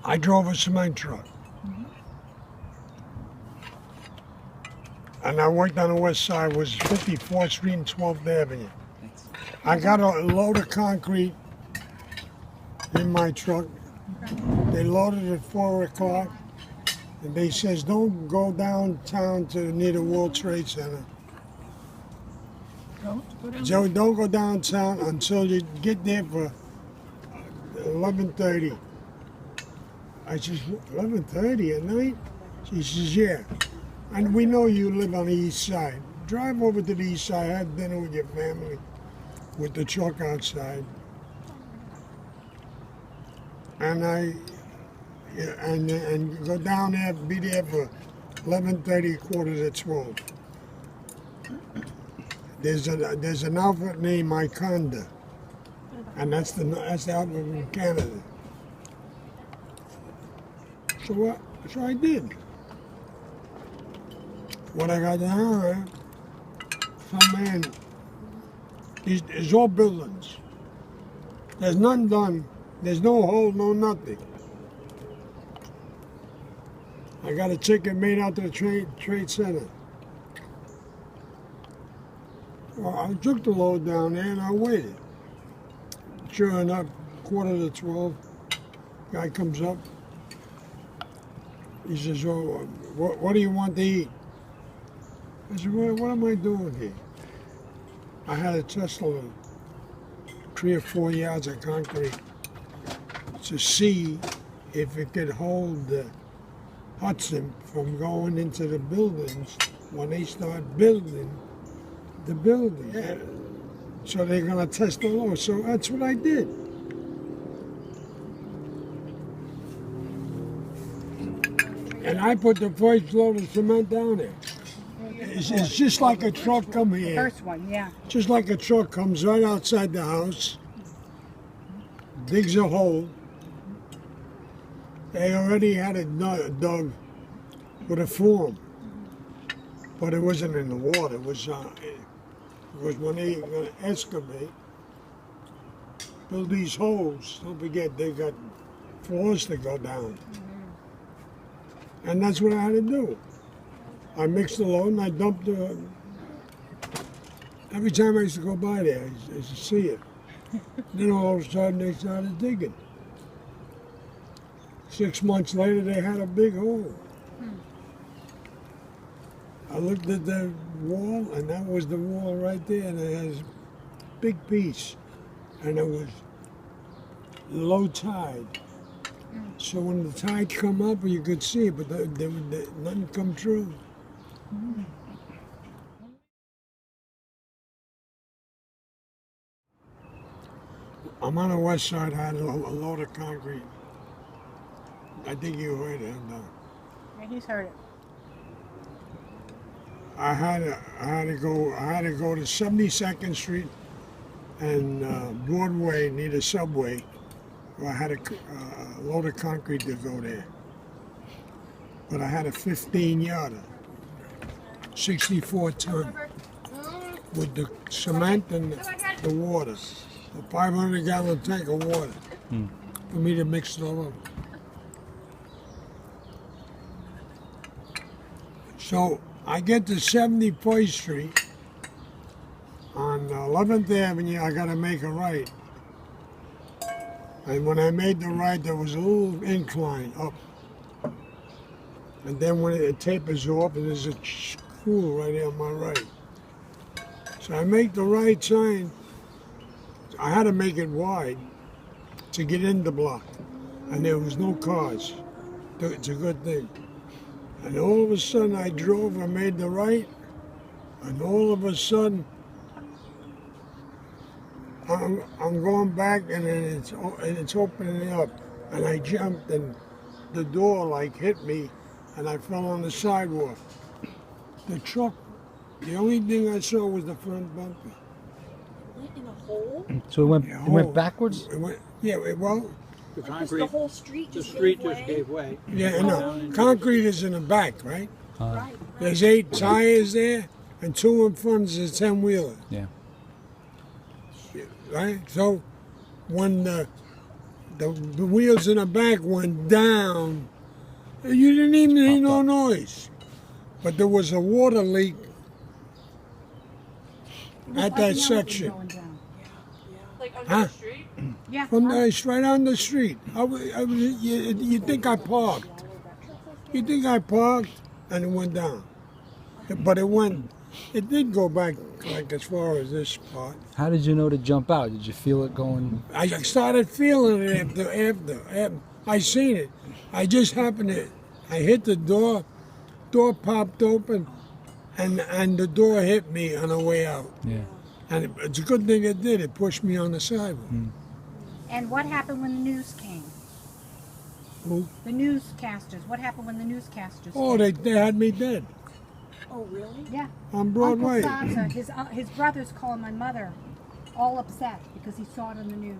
I drove a cement truck. And I worked on the west side, was 54th Street and 12th Avenue. I got a load of concrete in my truck. They loaded at 4 o'clock. And they says, don't go downtown to near the World Trade Center. So don't go downtown until you get there for 11:30. I says, 11:30 at night? She says, yeah. And we know you live on the east side. Drive over to the east side, have dinner with your family, with the truck outside. And and go down there, be there for 11:30, quarter to 12. There's an outfit named Iconda, and that's the outfit from Canada. So I did. When I got down there, some man, it's all buildings. There's none done. There's no hole, no nothing. I got a ticket made out to the trade center. Well, I took the load down there and I waited. Sure enough, quarter to 12, guy comes up. He says, "Oh, what do you want to eat?" I said, what am I doing here? I had a Tesla, 3 or 4 yards of concrete to see if it could hold the Hudson from going into the buildings when they start building the building. Yeah. So they're going to test the load. So that's what I did. And I put the first load of cement down there. It's just like a truck come here. First one, yeah. Just like a truck comes right outside the house, digs a hole. They already had it dug with a form, but it wasn't in the water. It was when they were going to excavate, build these holes. Don't forget, they got floors to go down. And that's what I had to do. I mixed the load and I dumped the. Every time I used to go by there, I used to see it. Then all of a sudden they started digging. 6 months later, they had a big hole. I looked at the wall, and that was the wall right there, and it has a big piece, and it was low tide. So when the tide come up, you could see it, but nothing come true. I'm on the west side. I had a load of concrete. I think you heard it. Yeah, he's heard it. I had to go to 72nd Street and Broadway near the subway. I had a load of concrete to go there. But I had a 15-yarder, 64 ton, with the cement and the water, a 500-gallon tank of water for me to mix it all up. So I get to 71st Street on 11th Avenue. I got to make a right. And when I made the right, there was a little incline up. And then when it tapers off, and there's a school right there on my right. So I make the right sign. I had to make it wide to get in the block. And there was no cars. It's a good thing. And all of a sudden I drove, I made the right, and all of a sudden I'm going back, and then it's opening up, and I jumped, and the door like hit me, and I fell on the sidewalk. The truck, the only thing I saw was the front bumper. Went in a hole? So it went backwards? Well, The Like concrete, the whole street the just street gave just way? gave way. yeah, no, concrete is in the back, right? Right. There's 8 tires there, and 2 in front is a 10-wheeler. Yeah. Right? So when the the wheels in the back went down. You didn't even hear no noise. But there was a water leak at that section. Like under Huh? the street? Yeah. From it's right on the street. You think I parked? You think I parked and it went down? But it did go back like as far as this part. How did you know to jump out? Did you feel it going? I started feeling it after I seen it. I just happened to, I hit the door popped open, and the door hit me on the way out. Yeah. And it's a good thing it did. It pushed me on the sidewalk. And what happened when the news came? Who? The newscasters. What happened when the newscasters Oh, came? they had me dead Oh, really? Yeah. on Broadway. Uncle Sabza, his brothers calling my mother all upset because he saw it on the news.